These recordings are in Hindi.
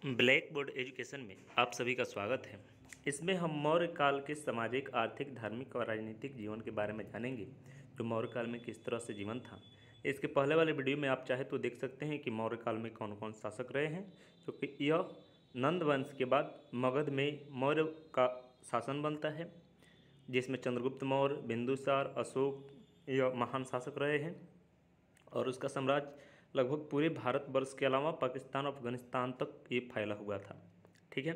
ब्लैक बोर्ड एजुकेशन में आप सभी का स्वागत है। इसमें हम मौर्य काल के सामाजिक, आर्थिक, धार्मिक और राजनीतिक जीवन के बारे में जानेंगे, जो मौर्य काल में किस तरह से जीवन था। इसके पहले वाले वीडियो में आप चाहे तो देख सकते हैं कि मौर्य काल में कौन कौन शासक रहे हैं, क्योंकि यह नंद वंश के बाद मगध में मौर्य का शासन बनता है, जिसमें चंद्रगुप्त मौर्य, बिंदुसार, अशोक यह महान शासक रहे हैं और उसका साम्राज्य लगभग पूरे भारतवर्ष के अलावा पाकिस्तान और अफगानिस्तान तक ये फैला हुआ था। ठीक है,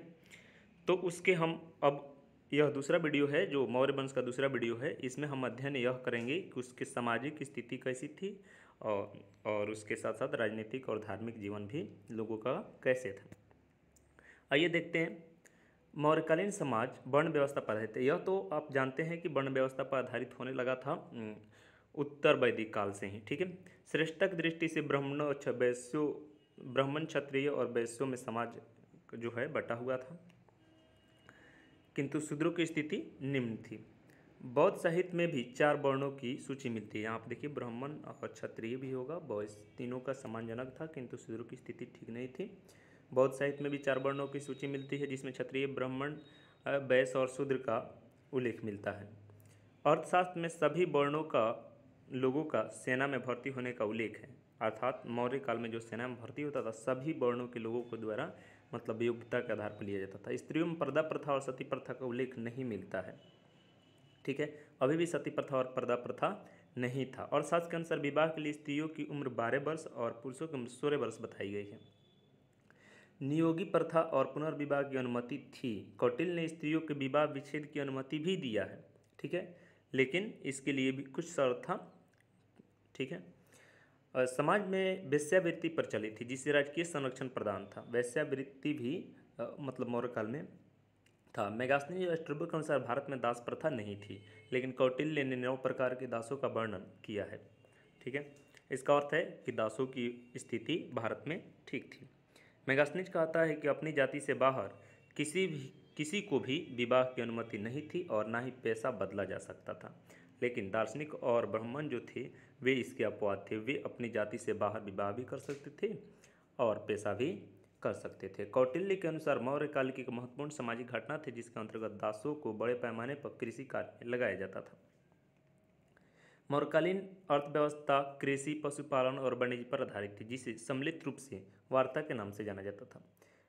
तो उसके हम अब यह दूसरा वीडियो है, जो मौर्य वंश का दूसरा वीडियो है। इसमें हम अध्ययन यह करेंगे कि उसकी सामाजिक स्थिति कैसी थी और उसके साथ साथ राजनीतिक और धार्मिक जीवन भी लोगों का कैसे था। आइए देखते हैं। मौर्यकालीन समाज वर्ण व्यवस्था पर आधारित है। यह तो आप जानते हैं कि वर्ण व्यवस्था पर आधारित होने लगा था उत्तर वैदिक काल से ही। ठीक है, श्रेष्ठता की दृष्टि से ब्राह्मण, क्षत्रिय और वैश्यों में समाज जो है बटा हुआ था, किंतु शूद्रों की स्थिति निम्न थी। बौद्ध साहित्य में भी 4 वर्णों की सूची मिलती है। यहाँ आप देखिए, ब्राह्मण और क्षत्रिय भी होगा, वैश्य, तीनों का सम्मानजनक था, किंतु शूद्रों की स्थिति ठीक नहीं थी। बौद्ध साहित्य में भी 4 वर्णों की सूची मिलती है, जिसमें क्षत्रिय, ब्राह्मण, वैश्य और शूद्र का उल्लेख मिलता है। अर्थशास्त्र में सभी वर्णों का लोगों का सेना में भर्ती होने का उल्लेख है, अर्थात मौर्य काल में जो सेना में भर्ती होता था सभी वर्णों के लोगों को द्वारा मतलब योग्यता के आधार पर लिया जाता था। स्त्रियों में पर्दा प्रथा और सती प्रथा का उल्लेख नहीं मिलता है। ठीक है, अभी भी सती प्रथा और पर्दा प्रथा नहीं था। और शास्त्र के अनुसार विवाह के लिए स्त्रियों की उम्र 12 वर्ष और पुरुषों की उम्र 16 वर्ष बताई गई है। नियोगी प्रथा और पुनर्विवाह की अनुमति थी। कौटिल्य ने स्त्रियों के विवाह विच्छेद की अनुमति भी दिया है। ठीक है, लेकिन इसके लिए भी कुछ शर्त था। ठीक है, समाज में वेश्यावृत्ति प्रचलित थी, जिससे राजकीय संरक्षण प्रदान था। वेश्यावृत्ति भी मतलब मौर्य काल में था। मेगास्थनीज और स्ट्रैबो के अनुसार भारत में दास प्रथा नहीं थी, लेकिन कौटिल्य ने 9 प्रकार के दासों का वर्णन किया है। ठीक है, इसका अर्थ है कि दासों की स्थिति भारत में ठीक थी। मेगास्थनीज कहता है कि अपनी जाति से बाहर किसी को भी विवाह की अनुमति नहीं थी और ना ही पैसा बदला जा सकता था। लेकिन दार्शनिक और ब्राह्मण जो थे वे इसके अपवाद थे। वे अपनी जाति से बाहर विवाह भी कर सकते थे और पैसा भी कर सकते थे। कौटिल्य के अनुसार मौर्य काल की एक महत्वपूर्ण सामाजिक घटना थी, जिसके अंतर्गत दासों को बड़े पैमाने पर कृषि कार्य में लगाया जाता था। मौर्यकालीन अर्थव्यवस्था कृषि, पशुपालन और वाणिज्य पर आधारित थी, जिसे सम्मिलित रूप से वार्ता के नाम से जाना जाता था।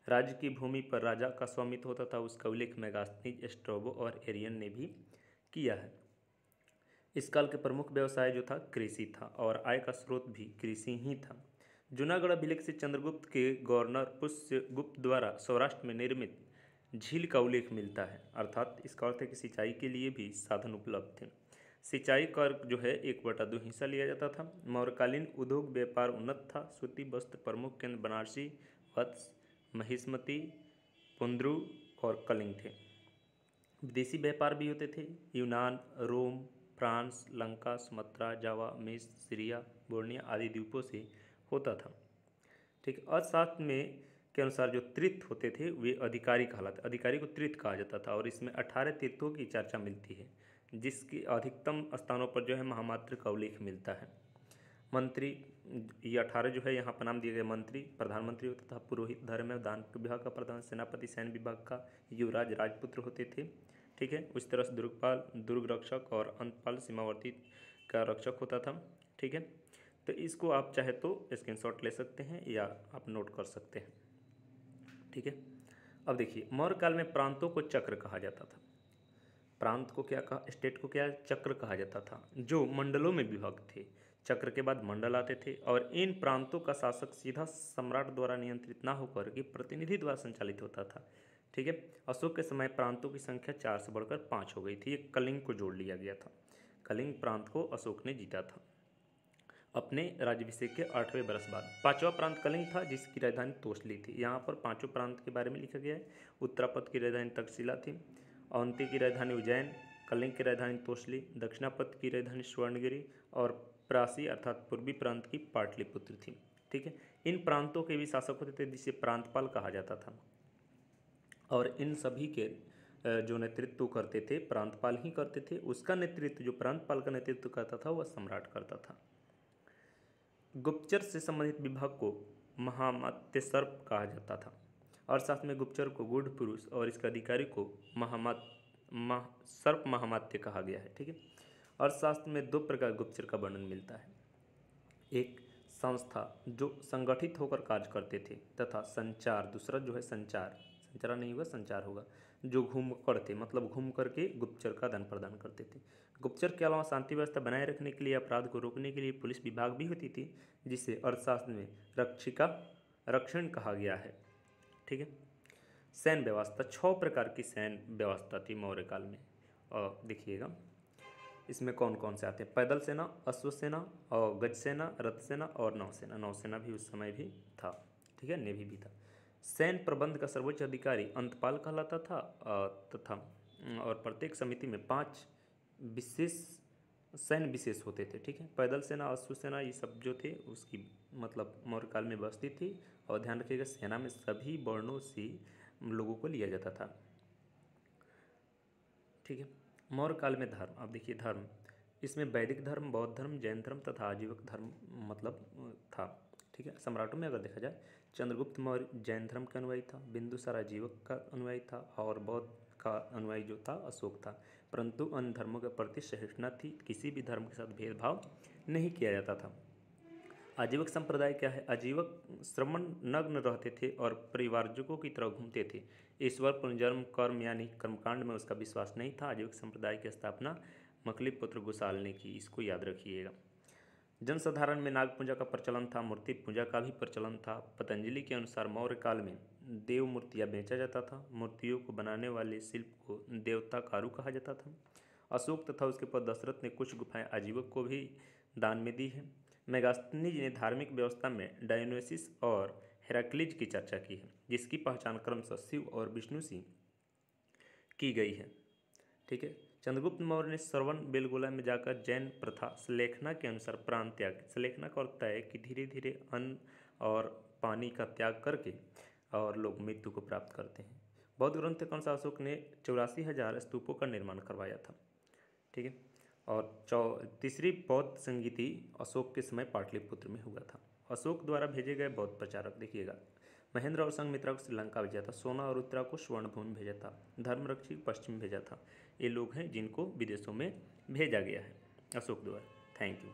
राज्य की भूमि पर राजा का स्वामित्व होता था। उसका उल्लेख मेगास्थनीज, स्ट्रैबो और एरियन ने भी किया है। इस काल के प्रमुख व्यवसाय जो था कृषि था और आय का स्रोत भी कृषि ही था। जूनागढ़ अभिलेख से चंद्रगुप्त के गवर्नर पुष्यगुप्त द्वारा सौराष्ट्र में निर्मित झील का उल्लेख मिलता है, अर्थात इसका अर्थ है कि सिंचाई के लिए भी साधन उपलब्ध थे। सिंचाई कर जो है 1/2 हिस्सा लिया जाता था। मौर्यकालीन उद्योग व्यापार उन्नत था। सूती वस्त्र प्रमुख केंद्र बनारसी, वत्स, महिष्मती, पुंद्रु और कलिंग थे। विदेशी व्यापार भी होते थे। यूनान, रोम, फ्रांस, लंका, सुमात्रा, जावा, मिस्र, सीरिया, बोर्निया आदि द्वीपों से होता था। ठीक, अर्थशास्त्र में के अनुसार जो तीर्थ होते थे वे अधिकारी कहलाते। अधिकारी को तीर्थ कहा जाता था और इसमें 18 तीर्थों की चर्चा मिलती है, जिसकी अधिकतम स्थानों पर जो है महामात्र का उल्लेख मिलता है। मंत्री, ये 18 जो है यहाँ पर नाम दिए गए। मंत्री प्रधानमंत्री होता था, पुरोहित धर्म एवं दान विभाग का प्रधान, सेनापति सैन्य विभाग का, युवराज राजपुत्र होते थे। ठीक है, उस तरह से दुर्गपाल दुर्ग रक्षक और अंतपाल सीमावर्ती का रक्षक होता था। ठीक है, तो इसको आप चाहे तो स्क्रीनशॉट ले सकते हैं या आप नोट कर सकते हैं। ठीक है, अब देखिए, मौर्य काल में प्रांतों को चक्र कहा जाता था। प्रांत को क्या कहा, स्टेट को क्या चक्र कहा जाता था, जो मंडलों में विभक्त थे। चक्र के बाद मंडल आते थे और इन प्रांतों का शासक सीधा सम्राट द्वारा नियंत्रित ना होकर के प्रतिनिधि द्वारा संचालित होता था। ठीक है, अशोक के समय प्रांतों की संख्या 4 से बढ़कर 5 हो गई थी। एक कलिंग को जोड़ लिया गया था। कलिंग प्रांत को अशोक ने जीता था अपने राज्याभिषेक के 8वें वर्ष बाद। 5वां प्रांत कलिंग था, जिसकी राजधानी तोसली थी। यहाँ पर 5 प्रांत के बारे में लिखा गया है। उत्तरापद की राजधानी तक्षशिला थी, अवंती की राजधानी उज्जैन, कलिंग की राजधानी तोसली, दक्षिणापद की राजधानी स्वर्णगिरी और प्रासी अर्थात पूर्वी प्रांत की पाटलिपुत्र थी। ठीक है, इन प्रांतों के भी शासक होते थे, जिसे प्रांतपाल कहा जाता था और इन सभी के जो नेतृत्व करते थे प्रांतपाल ही करते थे। उसका नेतृत्व, जो प्रांतपाल का नेतृत्व करता था, वह सम्राट करता था। गुप्तचर से संबंधित विभाग को महामात्यसर्प कहा जाता था अर्थशास्त्र में गुप्तचर को गूढ़ पुरुष और इसके अधिकारी को सर्प महामात्य कहा गया है। ठीक है। अर्थशास्त्र में दो प्रकार गुप्तचर का वर्णन मिलता है, एक संस्था जो संगठित होकर कार्य करते थे, तथा संचार, दूसरा जो है संचार नहीं होगा, संचार होगा, जो घूम करते मतलब घूम करके गुप्तचर का आदान प्रदान करते थे। गुप्तचर के अलावा शांति व्यवस्था बनाए रखने के लिए, अपराध को रोकने के लिए पुलिस विभाग भी होती थी, जिसे अर्थशास्त्र में रक्षण कहा गया है। ठीक है। सैन्य व्यवस्था, 6 प्रकार की सैन्य व्यवस्था थी मौर्य काल में। और देखिएगा इसमें कौन कौन से आते हैं, पैदल सेना, अश्व सेना और गज सेना, रथ सेना और नौसेना। नौसेना भी उस समय भी था। ठीक है, नेवी भी था। सैन्य प्रबंध का सर्वोच्च अधिकारी अंतपाल कहलाता था तथा और प्रत्येक समिति में 5 विशेष सैन्य विशेष होते थे। ठीक है। पैदल सेना, अश्व सेना, ये सब जो थे उसकी मतलब मौर्य काल में व्यवस्थित थी। और ध्यान रखिएगा, सेना में सभी वर्णों से लोगों को लिया जाता था। ठीक है। मौर्य काल में धर्म, अब देखिए धर्म, इसमें वैदिक धर्म, बौद्ध धर्म, जैन धर्म तथा आजीवक धर्म मतलब था। ठीक है। सम्राटों में अगर देखा जाए, चंद्रगुप्त मौर्य जैन धर्म का अनुयायी था, बिंदुसार आजीवक का अनुयायी था और बौद्ध का अनुयायी जो था अशोक था। परंतु अन्य धर्मों के प्रति सहिष्णुता थी, किसी भी धर्म के साथ भेदभाव नहीं किया जाता था। आजीवक संप्रदाय क्या है? आजीवक श्रमण नग्न रहते थे और परिवारजकों की तरह घूमते थे। ईश्वर, पुनर्जन्म, कर्म यानी कर्मकांड में उसका विश्वास नहीं था। आजीवक संप्रदाय की स्थापना मकलीपुत्र गुसाल ने की, इसको याद रखिएगा। जनसाधारण में नाग पूजा का प्रचलन था, मूर्ति पूजा का भी प्रचलन था। पतंजलि के अनुसार मौर्य काल में देव मूर्तियाँ बेचा जाता था। मूर्तियों को बनाने वाले शिल्प को देवताकारु कहा जाता था। अशोक तथा उसके पुत्र दशरथ ने कुछ गुफाएं आजीवक को भी दान में दी है। मेगास्थनीज ने धार्मिक व्यवस्था में डायोनिसिस और हेराक्लीज की चर्चा की है, जिसकी पहचान क्रमशः शिव और विष्णु से की गई है। ठीक है। चंद्रगुप्त मौर्य ने श्रवण बेलगोला में जाकर जैन प्रथा सलेखना के अनुसार प्राण त्याग। सलेखना का अर्थ है कि धीरे धीरे अन्न और पानी का त्याग करके और लोग मृत्यु को प्राप्त करते हैं। बौद्ध ग्रंथ के अनुसार अशोक ने 84,000 स्तूपों का निर्माण करवाया था। ठीक है। और तीसरी बौद्ध संगीति अशोक के समय पाटलिपुत्र में हुआ था। अशोक द्वारा भेजे गए बौद्ध प्रचारक देखिएगा, महेंद्र और संघमित्रा को श्रीलंका भेजा था, सोना और उत्तरा को स्वर्णभूमि भेजा था, धर्मरक्षी पश्चिम भेजा था। ये लोग हैं जिनको विदेशों में भेजा गया है अशोक द्वारा। Thank you.